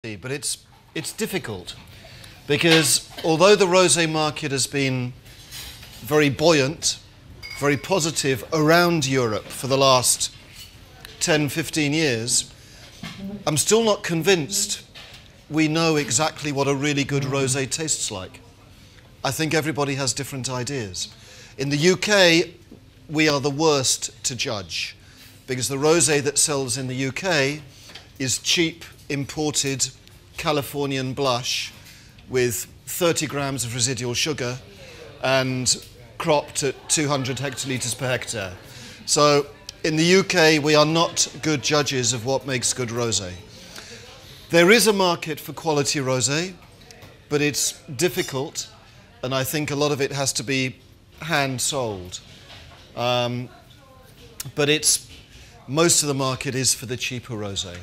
But it's difficult because although the rosé market has been very buoyant, very positive around Europe for the last 10, 15 years, I'm still not convinced we know exactly what a really good rosé tastes like. I think everybody has different ideas. In the UK, we are the worst to judge because the rosé that sells in the UK is cheap, imported Californian blush with 30 grams of residual sugar and cropped at 200 hectolitres per hectare. So in the UK, we are not good judges of what makes good rosé. There is a market for quality rosé, but it's difficult, and I think a lot of it has to be hand sold. But most of the market is for the cheaper rosé.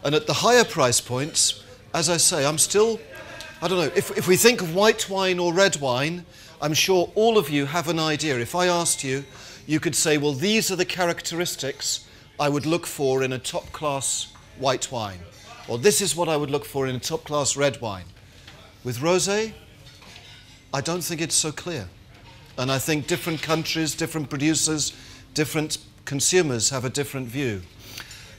And at the higher price points, as I say, I don't know, if we think of white wine or red wine, I'm sure all of you have an idea. If I asked you, you could say, well, these are the characteristics I would look for in a top-class white wine. Or this is what I would look for in a top-class red wine. With rosé, I don't think it's so clear. And I think different countries, different producers, different consumers have a different view.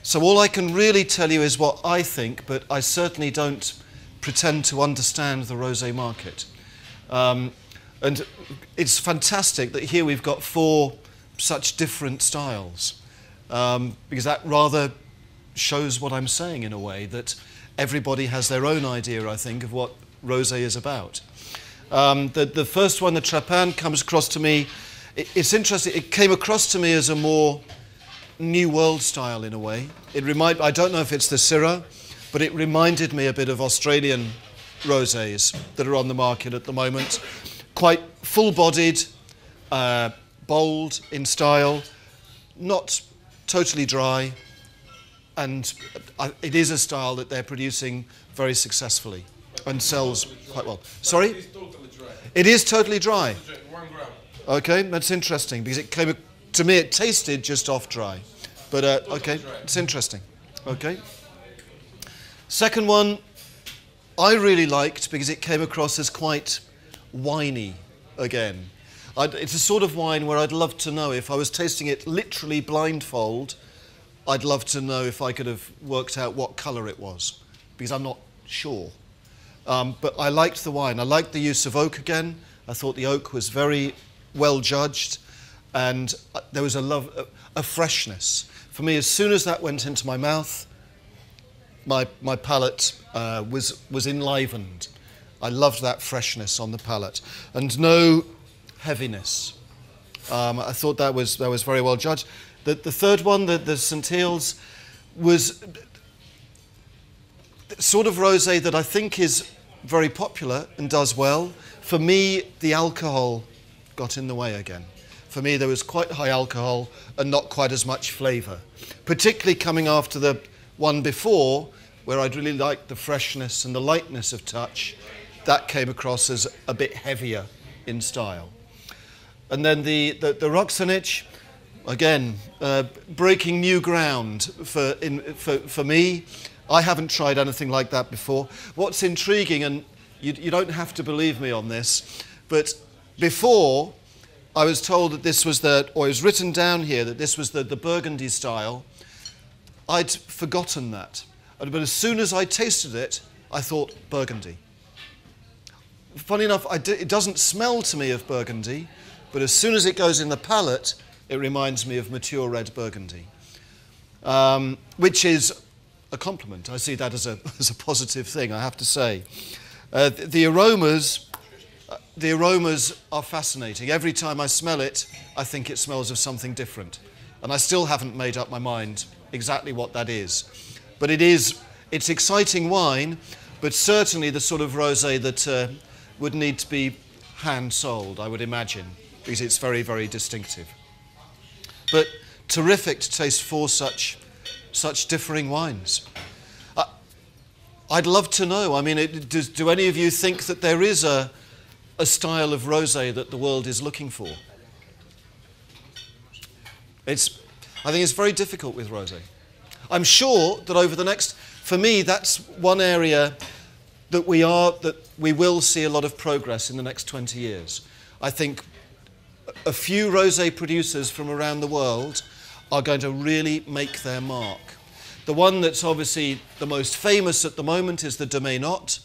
So all I can really tell you is what I think, but I certainly don't pretend to understand the rosé market. And it's fantastic that here we've got 4 such different styles, because that rather shows what I'm saying in a way, that everybody has their own idea, I think, of what rosé is about. The first one, the Trapan, comes across to me. It's interesting, it came across to me as a more New World style in a way. I don't know if it's the Syrah, but it reminded me a bit of Australian rosés that are on the market at the moment. Quite full-bodied, bold in style, not totally dry, and it is a style that they're producing very successfully and sells quite well. Sorry? It is totally dry. It is totally dry? 1 gram. Okay, that's interesting, because to me it tasted just off dry. But okay, it's interesting. Okay. Second one I really liked because it came across as quite winey again. It's a sort of wine where I'd love to know, if I was tasting it literally blindfold, I'd love to know if I could have worked out what colour it was, because I'm not sure. But I liked the wine. I liked the use of oak again. I thought the oak was very well judged, and there was a freshness. For me, as soon as that went into my mouth, my palate was enlivened. I loved that freshness on the palate, and no heaviness. I thought that was very well judged. The third one, the St. Hills, was sort of rosé that I think is very popular and does well. For me, the alcohol got in the way again. For me, there was quite high alcohol and not quite as much flavour, particularly coming after the one before, where I'd really liked the freshness and the lightness of touch. That came across as a bit heavier in style. And then the Roxanich, again, breaking new ground for me. I haven't tried anything like that before. What's intriguing, and you don't have to believe me on this, but before I was told that this was or it was written down here that this was the Burgundy style. I'd forgotten that. But as soon as I tasted it, I thought Burgundy. Funny enough, it doesn't smell to me of Burgundy, but as soon as it goes in the palate, it reminds me of mature red Burgundy, which is a compliment. I see that as a positive thing, I have to say. The aromas are fascinating. Every time I smell it, I think it smells of something different. And I still haven't made up my mind exactly what that is. But it's exciting wine, but certainly the sort of rosé that would need to be hand-sold, I would imagine, because it's very, very distinctive. But terrific to taste 4 such differing wines. I'd love to know, I mean, do any of you think that there is a style of rosé that the world is looking for? I think it's very difficult with rosé. I'm sure that over the next for me, that's one area that we will see a lot of progress in the next 20 years. I think a few rosé producers from around the world are going to really make their mark. The one that's obviously the most famous at the moment is the Domaine Hôte.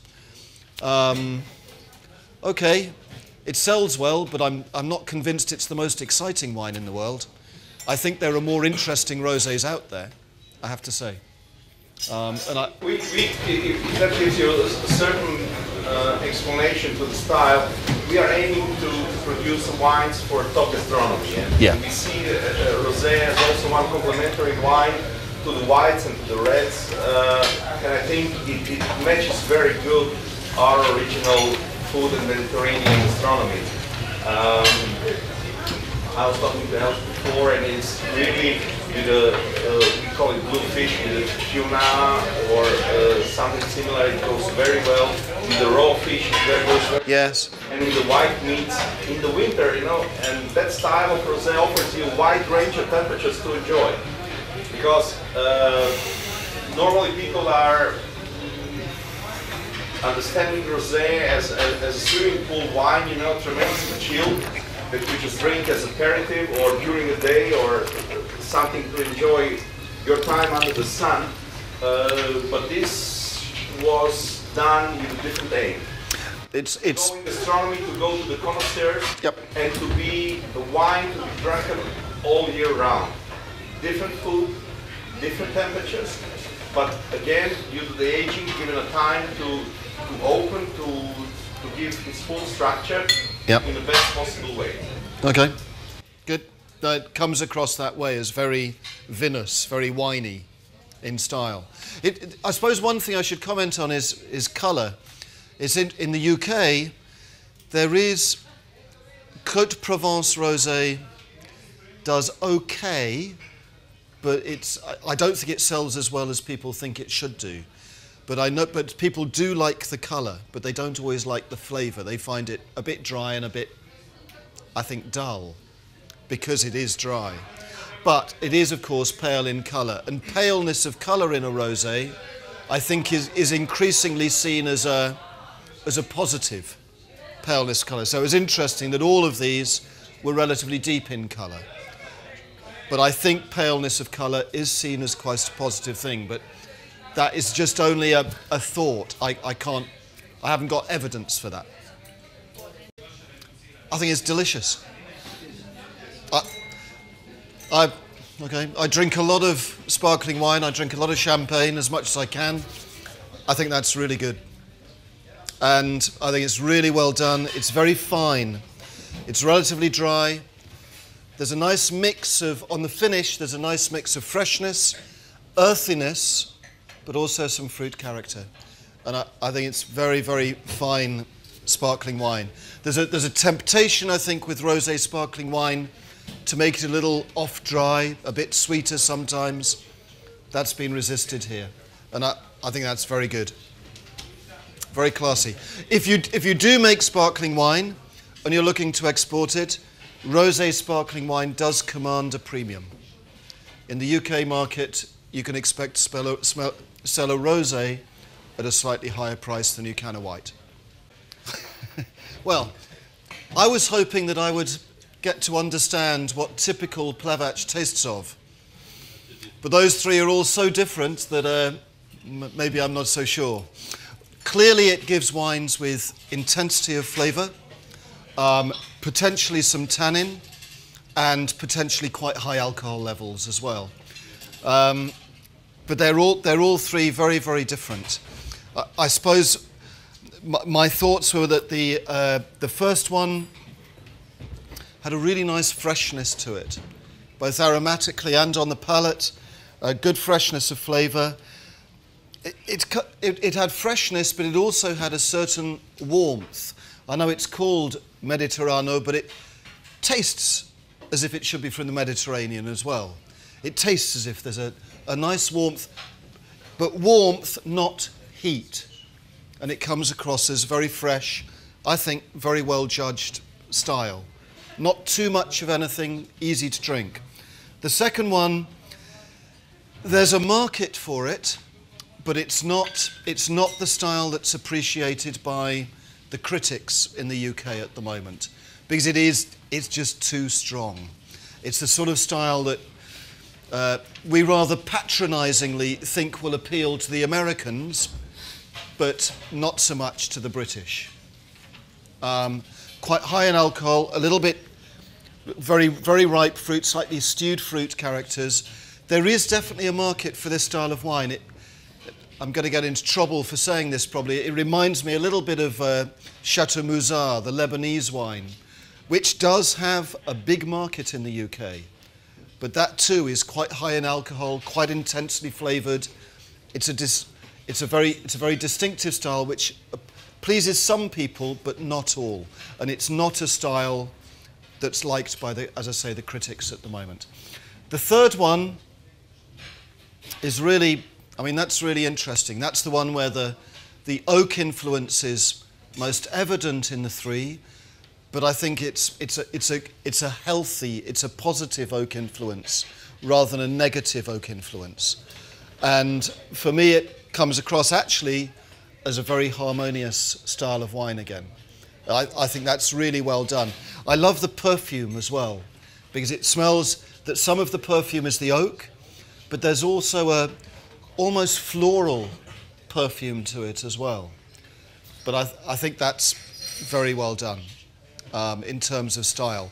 Okay, it sells well, but I'm not convinced it's the most exciting wine in the world. I think there are more interesting rosés out there, I have to say. If that gives you a certain explanation to the style, we are aiming to produce wines for top gastronomy. And yeah. We see rosé as also one complementary wine to the whites and to the reds, and I think it matches very good our original food and Mediterranean gastronomy. I was talking to Else before, and it's really with we call it blue fish, with tuna or something similar. It goes very well with the raw fish. That goes well. Yes. And in the white meats in the winter, you know, and that style of rosé offers you a wide range of temperatures to enjoy. Because normally people are understanding rosé as a swimming pool wine, you know, tremendously chilled, that you just drink as aperitif or during the day or something to enjoy your time under the sun. But this was done with a different aim. It's Go in gastronomy to go to the connoisseurs, yep. And to be a wine to be drunken all year round. Different food, different temperatures, but again, due to the aging, given a time to open, to give its full structure, yep. In the best possible way. Okay, good. It comes across that way as very vinous, very winey in style. I suppose one thing I should comment on is colour. It's in the UK, there is Côte Provence Rosé does okay, but I don't think it sells as well as people think it should do. But people do like the colour, but they don't always like the flavour. They find it a bit dry and a bit, I think, dull, because it is dry. But it is, of course, pale in colour. And paleness of colour in a rosé, I think, is increasingly seen as a positive paleness colour. So it was interesting that all of these were relatively deep in colour. But I think paleness of colour is seen as quite a positive thing. But that is just only a thought. I haven't got evidence for that. I think it's delicious. I drink a lot of sparkling wine. I drink a lot of champagne, as much as I can. I think that's really good. And I think it's really well done. It's very fine. It's relatively dry. There's a nice mix on the finish, there's a nice mix of freshness, earthiness, but also some fruit character. And I think it's very, very fine sparkling wine. There's a temptation, I think, with rosé sparkling wine to make it a little off-dry, a bit sweeter sometimes. That's been resisted here. And I think that's very good. Very classy. If you do make sparkling wine and you're looking to export it, rosé sparkling wine does command a premium. In the UK market, you can expect to sell a rosé at a slightly higher price than you can a white. Well, I was hoping that I would get to understand what typical Plavac tastes of. But those three are all so different that maybe I'm not so sure. Clearly it gives wines with intensity of flavour, potentially some tannin, and potentially quite high alcohol levels as well. But they're all three very, very different. I suppose my thoughts were that the first one had a really nice freshness to it, both aromatically and on the palate, a good freshness of flavour. It had freshness, but it also had a certain warmth. I know it's called Mediterano, but it tastes as if it should be from the Mediterranean as well. It tastes as if there's a nice warmth, but warmth, not heat. And it comes across as very fresh, I think very well judged style. Not too much of anything, easy to drink. The second one, there's a market for it, but it's not the style that's appreciated by the critics in the UK at the moment, because it's just too strong. It's the sort of style that we rather patronisingly think will appeal to the Americans, but not so much to the British. Quite high in alcohol, a little bit very, very ripe fruit, slightly stewed fruit characters. There is definitely a market for this style of wine. I'm going to get into trouble for saying this probably. It reminds me a little bit of Chateau Mouzard, the Lebanese wine, which does have a big market in the UK. But that too is quite high in alcohol, quite intensely flavoured. It's a very distinctive style which pleases some people, but not all. And it's not a style that's liked by as I say, the critics at the moment. The third one is really, I mean, that's really interesting. That's the one where the oak influence is most evident in the three, but I think it's a healthy, it's a positive oak influence rather than a negative oak influence. And for me, it comes across actually as a very harmonious style of wine again. I think that's really well done. I love the perfume as well, because it smells that some of the perfume is the oak, but there's also a almost floral perfume to it as well. But I think that's very well done in terms of style.